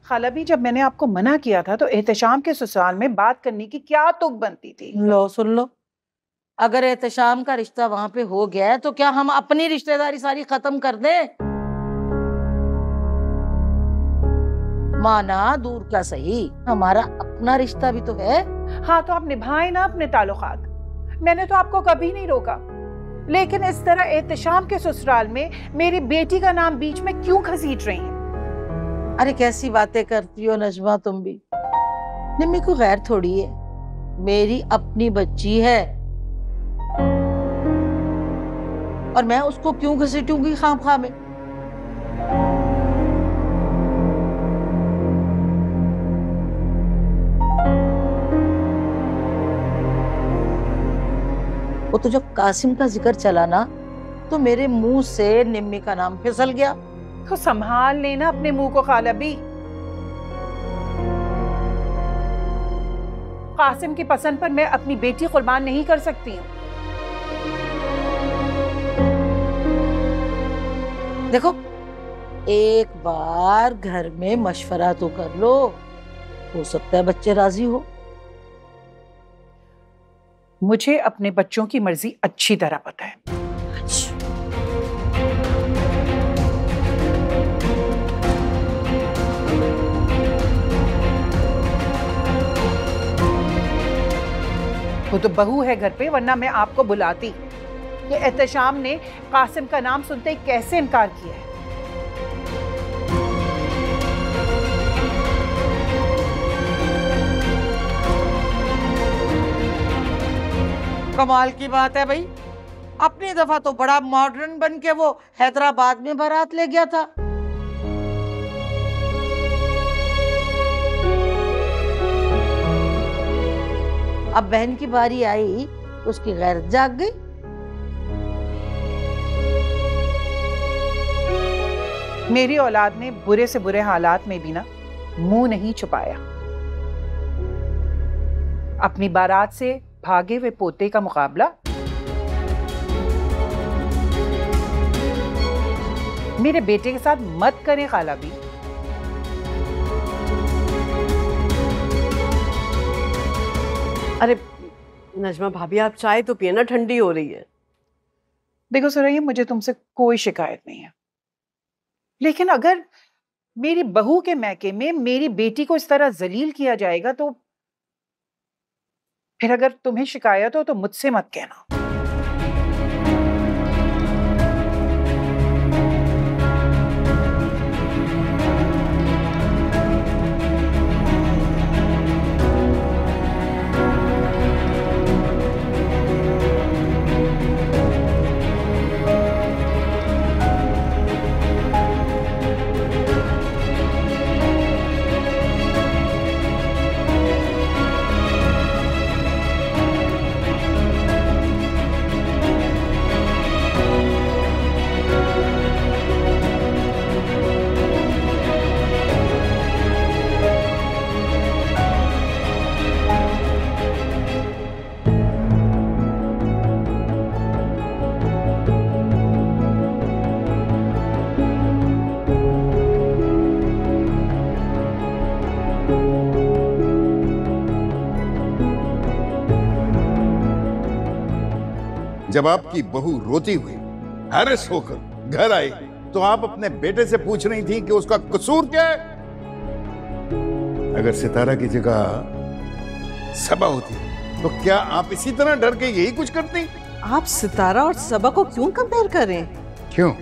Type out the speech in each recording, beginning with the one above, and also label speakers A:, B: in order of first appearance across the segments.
A: खाला भी, जब मैंने आपको मना किया था तो एहतशाम के ससुराल में बात करने की क्या तुक बनती थी?
B: लो सुन लो, अगर एहतशाम का रिश्ता वहां पे हो गया है तो क्या हम अपनी रिश्तेदारी सारी खत्म कर दें? माना दूर का सही, हमारा अपना रिश्ता भी तो है।
A: हाँ, तो आप निभाए ना अपने ताल्लुकात। मैंने तो आपको कभी नहीं रोका, लेकिन इस तरह एहतशाम के ससुराल में मेरी बेटी का नाम बीच में क्यों घसीट रही हैं?
B: अरे कैसी बातें करती हो नजमा तुम भी। निम्मी को गैर थोड़ी है, मेरी अपनी बच्ची है और मैं उसको क्यों घसीटूंगी खामखा में? वो तो जब कासिम का जिक्र चला ना तो मेरे मुंह से निम्मी का नाम फिसल गया।
A: तो संभाल लेना अपने मुंह को खाला भी। कासिम की पसंद पर मैं अपनी बेटी कुर्बान नहीं कर सकती हूँ।
B: देखो, एक बार घर में मशवरा तो कर लो, हो सकता है बच्चे राजी हो।
A: मुझे अपने बच्चों की मर्जी अच्छी तरह पता है। वो तो बहू है घर पे, वरना मैं आपको बुलाती। ये एहतशाम ने कासिम का नाम सुनते ही कैसे इनकार किया है।
B: कमाल की बात है भाई, अपनी दफा तो बड़ा मॉडर्न बन के वो हैदराबाद में बारात ले गया था। अब बहन की बारी आई तो उसकी गैरत जाग गई।
A: मेरी औलाद ने बुरे से बुरे हालात में भी ना मुंह नहीं छुपाया। अपनी बारात से भागे हुए पोते का मुकाबला मेरे बेटे के साथ मत करें खाला भी।
C: अरे नजमा भाभी, आप चाय तो पिए ना, ठंडी हो रही है।
A: देखो सुरैया, मुझे तुमसे कोई शिकायत नहीं है, लेकिन अगर मेरी बहू के मैके में मेरी बेटी को इस तरह जलील किया जाएगा तो फिर अगर तुम्हें शिकायत हो तो मुझसे मत कहना।
D: जब आपकी बहू रोती हुई हैरस होकर घर आई तो आप अपने बेटे से पूछ रही थी कि उसका कसूर क्या है? अगर सितारा की जगह सबा होती तो क्या आप इसी तरह डर के यही कुछ करती?
C: आप सितारा और सबा को क्यों कंपेयर करें?
D: क्यों?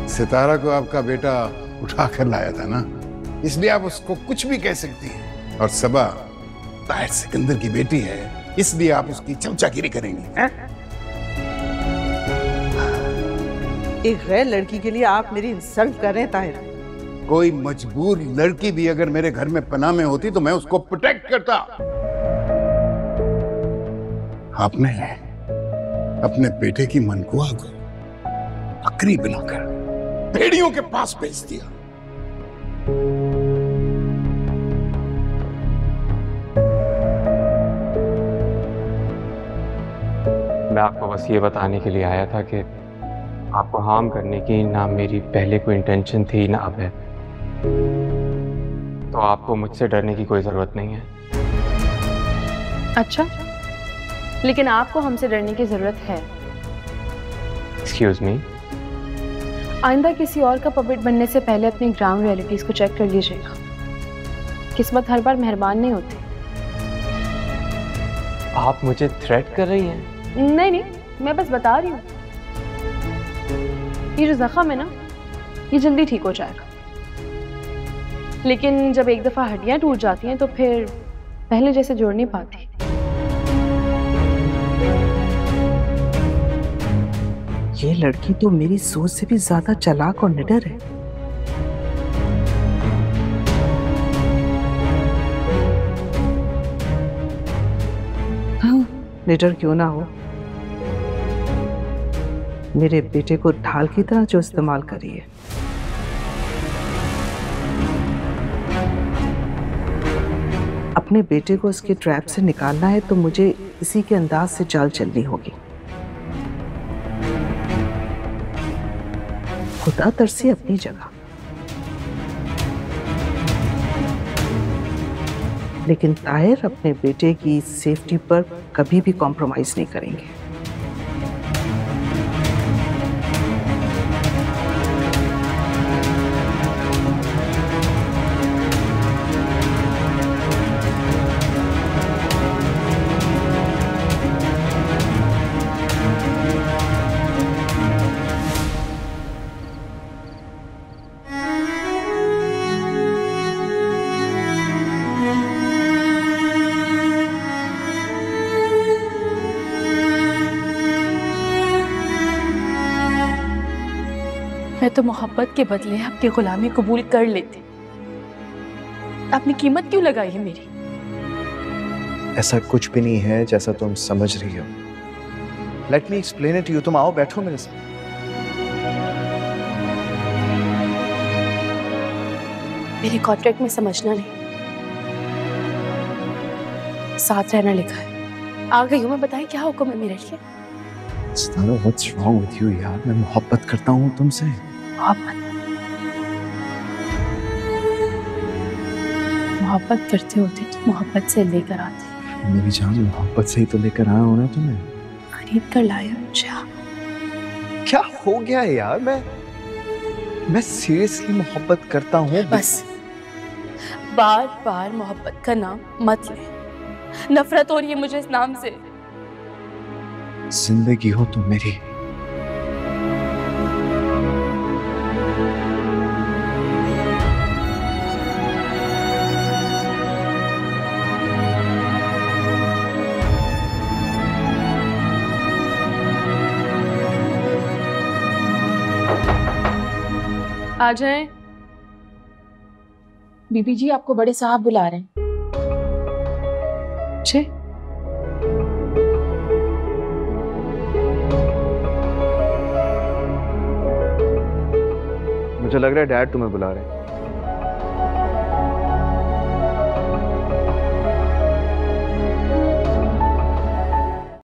D: सितारा को आपका बेटा उठा कर लाया था ना, इसलिए आप उसको कुछ भी कह सकती हैं। और सबा ताहिर सिकंदर की बेटी है, इसलिए आप उसकी चमचागिरी करेंगी।
C: एक गैर लड़की के लिए आप मेरी इंसल्ट कर रहे हैं ताहिर।
D: कोई मजबूर लड़की भी अगर मेरे घर में पनाह में होती तो मैं उसको प्रोटेक्ट करता। आपने अपने बेटे की मनकुआ को बकरी बनाकर भेड़ियों के पास भेज दिया।
E: मैं आपको बस ये बताने के लिए आया था कि आपको हार्म करने की ना मेरी पहले कोई इंटेंशन थी ना अब है। तो आपको मुझसे डरने की कोई ज़रूरत नहीं है।
F: अच्छा, लेकिन आपको हमसे डरने की जरूरत है।
E: Excuse me.
F: आइंदा किसी और का पपेट बनने से पहले अपनी ग्राउंड रियलिटीज को चेक कर लीजिएगा। किस्मत हर बार मेहरबान नहीं होती।
E: आप मुझे थ्रेट कर रही हैं?
F: नहीं नहीं, मैं बस बता रही हूँ। ये जो जख्म है ना, ये जल्दी ठीक हो जाएगा, लेकिन जब एक दफा हड्डियां टूट जाती हैं तो फिर पहले जैसे जोड़ नहीं पाती।
G: ये लड़की तो मेरी सोच से भी ज्यादा चालाक और निडर है। हाँ, निडर क्यों ना हो, मेरे बेटे को ढाल की तरह जो इस्तेमाल करी है। अपने बेटे को इसके ट्रैप से निकालना है तो मुझे इसी के अंदाज से चाल चलनी होगी। खुदा तरसी अपनी जगह, लेकिन ताहिर अपने बेटे की सेफ्टी पर कभी भी कॉम्प्रोमाइज नहीं करेंगे।
F: मैं तो मोहब्बत के बदले अपनी गुलामी कबूल कर लेती। आपने कीमत क्यों लगाई है मेरी?
H: ऐसा कुछ भी नहीं है जैसा तुम समझ रही हो। Let me explain it you. तुम आओ, बैठो मेरे साथ।
F: मेरे कॉन्ट्रैक्ट में समझना नहीं, साथ रहना लिखा है। आ गई हूँ मैं, बताएं क्या हुक्म है मेरे लिए?
H: सितारा, व्हाट्स रॉन्ग विद यू यार? मैं मोहब्बत करता हूँ तुमसे।
F: मोहब्बत करते होते तो मोहब्बत से लेकर आते।
H: मेरी जान, मोहब्बत से ही तो लेकर आया हूं ना तुम्हें।
F: खरीद कर लाया मुझे।
H: क्या हो गया है यार? मैं सीरियसली मोहब्बत करता हूँ।
F: बस बार बार मोहब्बत का नाम मत ले, नफरत हो रही है मुझे इस नाम से।
H: जिंदगी हो तुम मेरी।
F: आ जाएं। बीबी जी, आपको बड़े साहब बुला रहे हैं। जी
H: मुझे लग रहा है डैड तुम्हें बुला रहे हैं।